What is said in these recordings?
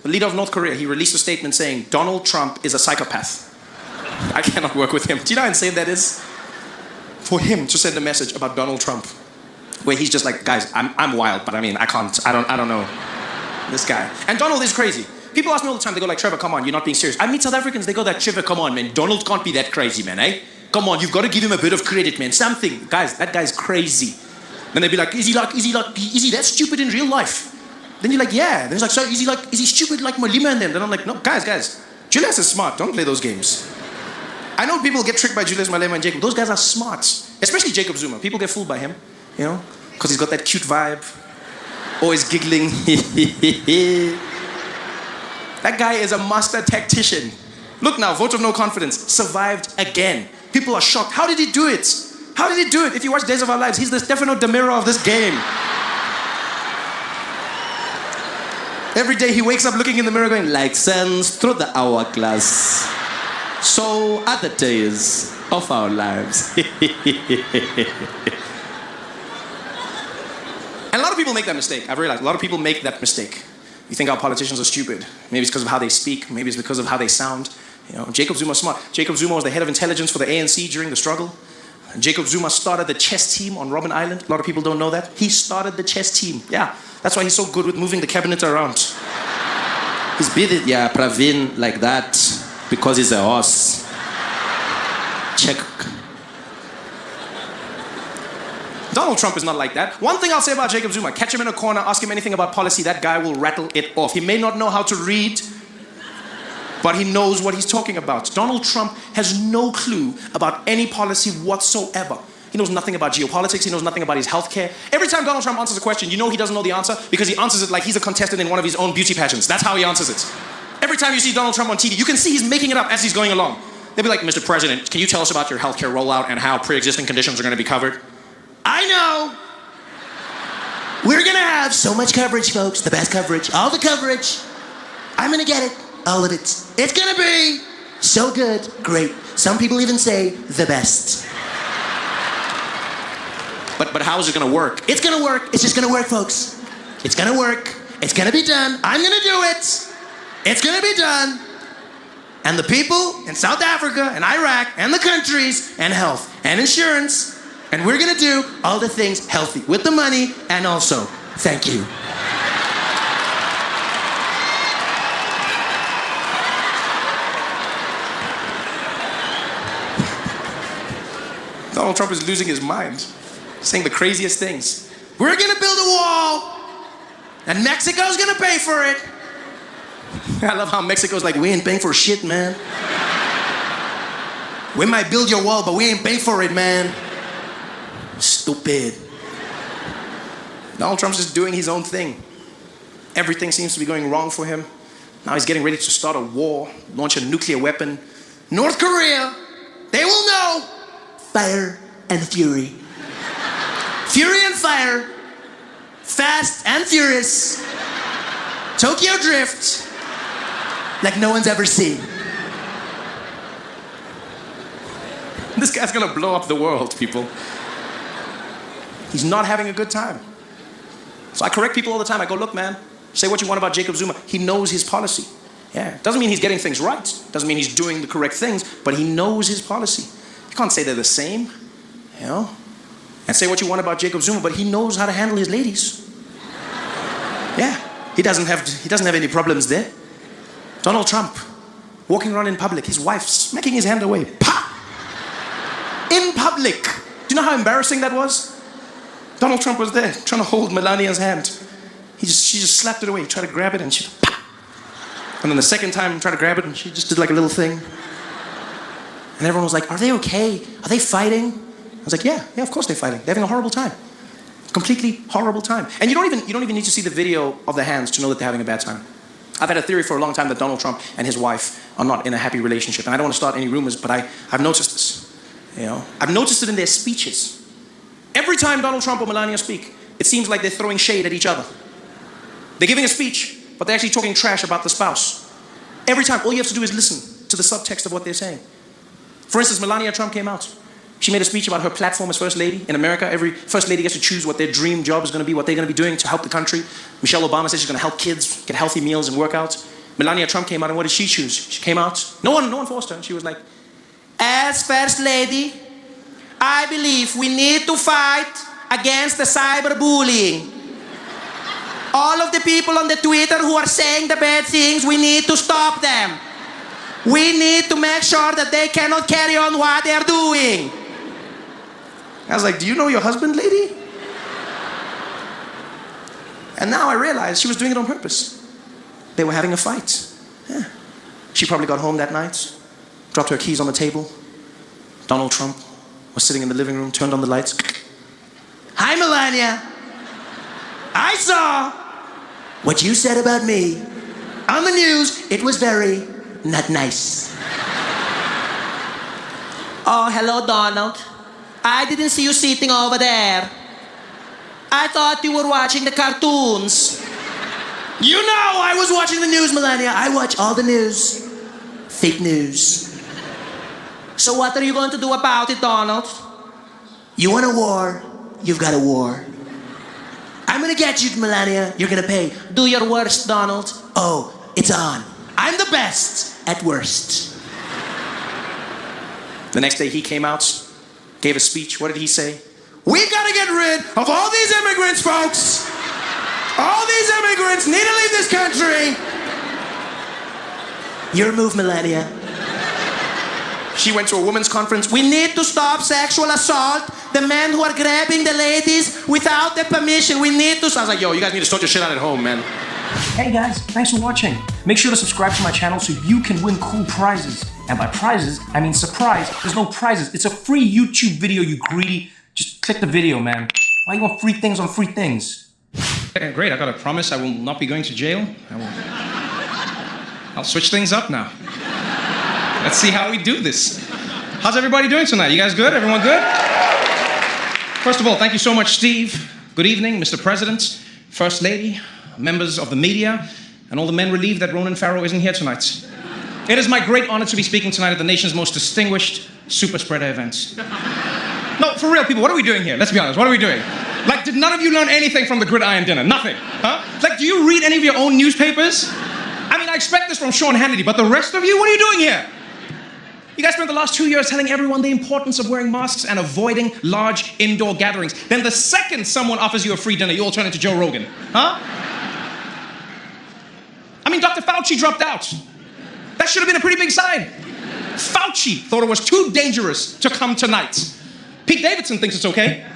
the leader of North Korea, he released a statement saying, Donald Trump is a psychopath. I cannot work with him. Do you know how insane that is? For him to send a message about Donald Trump, where he's just like, guys, I'm wild, but I mean, I don't know this guy. And Donald is crazy. People ask me all the time, they go like, Trevor, come on, you're not being serious. I meet South Africans, they go like, Trevor, come on, man, Donald can't be that crazy, man, eh? Come on, you've got to give him a bit of credit, man, something. Guys, that guy's crazy. Then they'd be like, is he that stupid in real life? Then you're like, yeah. Then it's like, so is he stupid like Malima and them? Then I'm like, no, guys, Julius is smart, don't play those games. I know people get tricked by Julius Malema and Jacob. Those guys are smart. Especially Jacob Zuma. People get fooled by him, you know, because he's got that cute vibe. Always giggling. That guy is a master tactician. Look now, vote of no confidence. Survived again. People are shocked. How did he do it? How did he do it? If you watch Days of Our Lives, he's the Stefano Demiro of this game. Every day he wakes up looking in the mirror going, like sands through the hourglass. So are the days of our lives. And a lot of people make that mistake. I've realized a lot of people make that mistake. You think our politicians are stupid. Maybe it's because of how they speak. Maybe it's because of how they sound. You know, Jacob Zuma is smart. Jacob Zuma was the head of intelligence for the ANC during the struggle. And Jacob Zuma started the chess team on Robben Island. A lot of people don't know that. He started the chess team. Yeah, that's why he's so good with moving the cabinet around. He's busy, yeah, Pravin, like that, because he's a horse. Check. Donald Trump is not like that. One thing I'll say about Jacob Zuma, catch him in a corner, ask him anything about policy, that guy will rattle it off. He may not know how to read, but he knows what he's talking about. Donald Trump has no clue about any policy whatsoever. He knows nothing about geopolitics. He knows nothing about his healthcare. Every time Donald Trump answers a question, you know he doesn't know the answer because he answers it like he's a contestant in one of his own beauty pageants. That's how he answers it. Every time you see Donald Trump on TV, you can see he's making it up as he's going along. They'll be like, Mr. President, can you tell us about your healthcare rollout and how pre-existing conditions are going to be covered? I know. We're going to have so much coverage, folks. The best coverage. All the coverage. I'm going to get it. All of it. It's going to be so good. Great. Some people even say the best. But how is it going to work? It's going to work. It's just going to work, folks. It's going to work. It's going to be done. I'm going to do it. It's going to be done. And the people in South Africa and Iraq and the countries and health and insurance, and we're going to do all the things healthy with the money and also, thank you. Donald Trump is losing his mind, saying the craziest things. We're going to build a wall, and Mexico's going to pay for it. I love how Mexico's like, we ain't paying for shit, man. We might build your wall, but we ain't paying for it, man. Stupid. Donald Trump's just doing his own thing. Everything seems to be going wrong for him. Now he's getting ready to start a war, launch a nuclear weapon. North Korea, they will know. Fire and fury. Fury and fire. Fast and furious. Tokyo Drift. Like no one's ever seen. This guy's gonna blow up the world, people. He's not having a good time. So I correct people all the time. I go, look, man, say what you want about Jacob Zuma. He knows his policy. Yeah, doesn't mean he's getting things right. Doesn't mean he's doing the correct things, but he knows his policy. You can't say they're the same, you know? And say what you want about Jacob Zuma, but he knows how to handle his ladies. Yeah, he doesn't have any problems there. Donald Trump, walking around in public, his wife smacking his hand away. Pa! In public. Do you know how embarrassing that was? Donald Trump was there, trying to hold Melania's hand. She just slapped it away. He tried to grab it and she, pa! And then the second time, he tried to grab it and she just did like a little thing. And everyone was like, are they okay? Are they fighting? I was like, yeah, of course they're fighting. They're having a horrible time. Completely horrible time. And you don't even need to see the video of the hands to know that they're having a bad time. I've had a theory for a long time that Donald Trump and his wife are not in a happy relationship. And I don't want to start any rumors, but I've noticed this. You know, I've noticed it in their speeches. Every time Donald Trump or Melania speak, it seems like they're throwing shade at each other. They're giving a speech, but they're actually talking trash about the spouse. Every time, all you have to do is listen to the subtext of what they're saying. For instance, Melania Trump came out. She made a speech about her platform as First Lady. In America, every First Lady gets to choose what their dream job is going to be, what they're going to be doing to help the country. Michelle Obama says she's going to help kids get healthy meals and workouts. Melania Trump came out, and what did she choose? She came out, no one forced her, and she was like, as First Lady, I believe we need to fight against the cyberbullying. All of the people on the Twitter who are saying the bad things, we need to stop them. We need to make sure that they cannot carry on what they're doing. I was like, do you know your husband, lady? And now I realized she was doing it on purpose. They were having a fight. Yeah. She probably got home that night, dropped her keys on the table. Donald Trump was sitting in the living room, turned on the lights. Hi, Melania. I saw what you said about me on the news. It was very not nice. Oh, hello, Donald. I didn't see you sitting over there. I thought you were watching the cartoons. You know I was watching the news, Melania. I watch all the news. Fake news. So what are you going to do about it, Donald? You want a war? You've got a war. I'm gonna get you, Melania. You're gonna pay. Do your worst, Donald. Oh, it's on. I'm the best at worst. The next day he came out, gave a speech. What did he say? We've got to get rid of all these immigrants, folks. All these immigrants need to leave this country. Your move, Melania. She went to a women's conference. We need to stop sexual assault. The men who are grabbing the ladies without their permission. We need to. So I was like, yo, you guys need to sort your shit out at home, man. Hey guys, thanks for watching. Make sure to subscribe to my channel so you can win cool prizes. And by prizes, I mean surprise. There's no prizes. It's a free YouTube video, you greedy. Just click the video, man. Why you want free things on free things? Okay, great, I got a promise I will not be going to jail. I'll switch things up now. Let's see how we do this. How's everybody doing tonight? You guys good? Everyone good? First of all, thank you so much, Steve. Good evening, Mr. President, First Lady, members of the media, and all the men relieved that Ronan Farrow isn't here tonight. It is my great honor to be speaking tonight at the nation's most distinguished super spreader event. No, for real, people, what are we doing here? Let's be honest, what are we doing? Like, did none of you learn anything from the gridiron dinner? Nothing, huh? Like, do you read any of your own newspapers? I mean, I expect this from Sean Hannity, but the rest of you, what are you doing here? You guys spent the last 2 years telling everyone the importance of wearing masks and avoiding large indoor gatherings. Then the second someone offers you a free dinner, you all turn into Joe Rogan, huh? I mean, Dr. Fauci dropped out. That should have been a pretty big sign. Fauci thought it was too dangerous to come tonight. Pete Davidson thinks it's okay.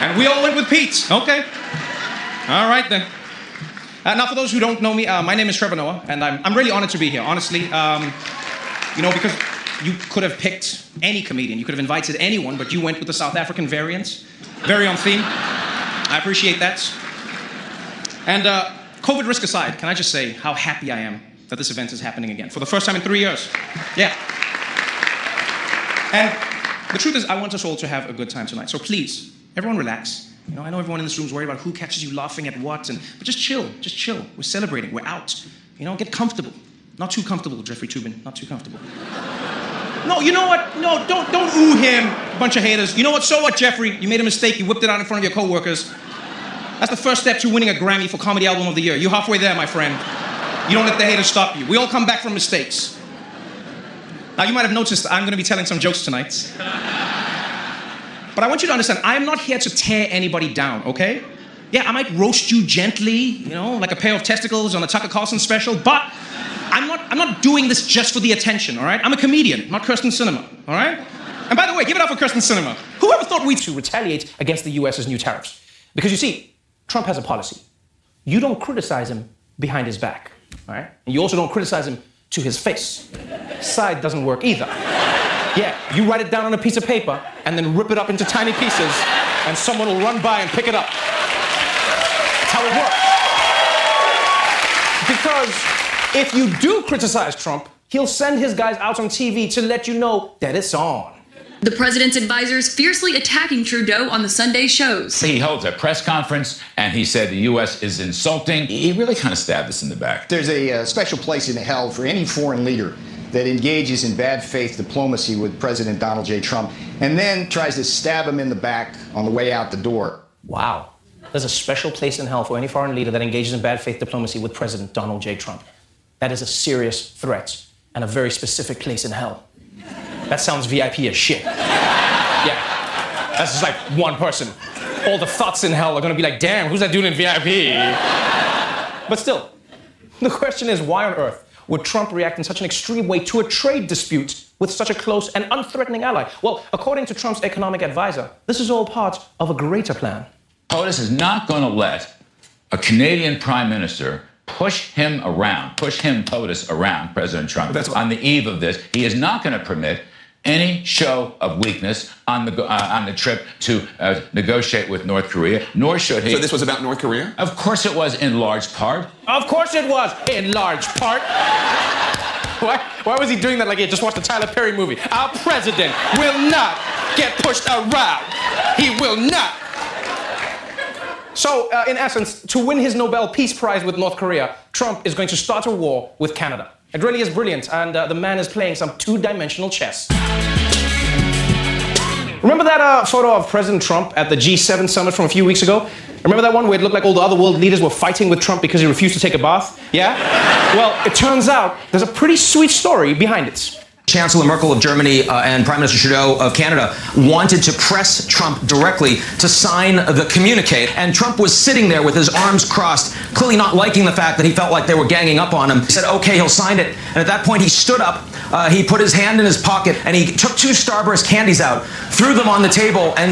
And we all went with Pete. Okay. All right, then. Now, for those who don't know me, my name is Trevor Noah, and I'm really honored to be here, honestly. You know, because you could have picked any comedian. You could have invited anyone, but you went with the South African variant. Very on theme. I appreciate that. And COVID risk aside, can I just say how happy I am that this event is happening again for the first time in 3 years. Yeah. And the truth is, I want us all to have a good time tonight. So please, everyone relax. You know, I know everyone in this room is worried about who catches you laughing at what, but just chill, just chill. We're celebrating, we're out. You know, get comfortable. Not too comfortable, Jeffrey Toobin, not too comfortable. No, you know what? No, don't ooh him, a bunch of haters. You know what? So what, Jeffrey? You made a mistake, you whipped it out in front of your coworkers. That's the first step to winning a Grammy for Comedy Album of the Year. You're halfway there, my friend. You don't let the haters stop you. We all come back from mistakes. Now, you might have noticed I'm going to be telling some jokes tonight. But I want you to understand, I'm not here to tear anybody down, okay? Yeah, I might roast you gently, you know, like a pair of testicles on a Tucker Carlson special, but I'm not doing this just for the attention, all right? I'm a comedian, not Kirsten Sinema, all right? And by the way, give it up for Kirsten Sinema. Whoever thought we'd to retaliate against the US's new tariffs? Because you see, Trump has a policy. You don't criticize him behind his back, all right? And you also don't criticize him to his face. Side doesn't work either. Yeah, you write it down on a piece of paper and then rip it up into tiny pieces and someone will run by and pick it up. That's how it works. Because if you do criticize Trump, he'll send his guys out on TV to let you know that it's on. The president's advisors fiercely attacking Trudeau on the Sunday shows. He holds a press conference and he said the U.S. is insulting. He really kind of stabbed us in the back. There's a special place in hell for any foreign leader that engages in bad faith diplomacy with President Donald J. Trump and then tries to stab him in the back on the way out the door. Wow. There's a special place in hell for any foreign leader that engages in bad faith diplomacy with President Donald J. Trump. That is a serious threat and a very specific place in hell. That sounds VIP as shit. Yeah, that's just like one person. All the thoughts in hell are gonna be like, damn, who's that dude in VIP? But still, the question is, why on earth would Trump react in such an extreme way to a trade dispute with such a close and unthreatening ally? Well, according to Trump's economic advisor, this is all part of a greater plan. POTUS is not going to let a Canadian prime minister push him, POTUS, around President Trump on the eve of this. He is not going to permit any show of weakness on the trip to negotiate with North Korea, nor should he. So this was about North Korea? Of course it was, in large part. Of course it was, in large part. Why was he doing that like he had just watched a Tyler Perry movie? Our president will not get pushed around. He will not. So, in essence, to win his Nobel Peace Prize with North Korea, Trump is going to start a war with Canada. It really is brilliant, and the man is playing some two-dimensional chess. Remember that photo of President Trump at the G7 summit from a few weeks ago? Remember that one where it looked like all the other world leaders were fighting with Trump because he refused to take a bath? Yeah? Well, it turns out there's a pretty sweet story behind it. Chancellor Merkel of Germany and Prime Minister Trudeau of Canada wanted to press Trump directly to sign the communique, and Trump was sitting there with his arms crossed, clearly not liking the fact that he felt like they were ganging up on him. He said, okay, he'll sign it, and at that point he stood up, he put his hand in his pocket, and he took 2 Starburst candies out, threw them on the table, and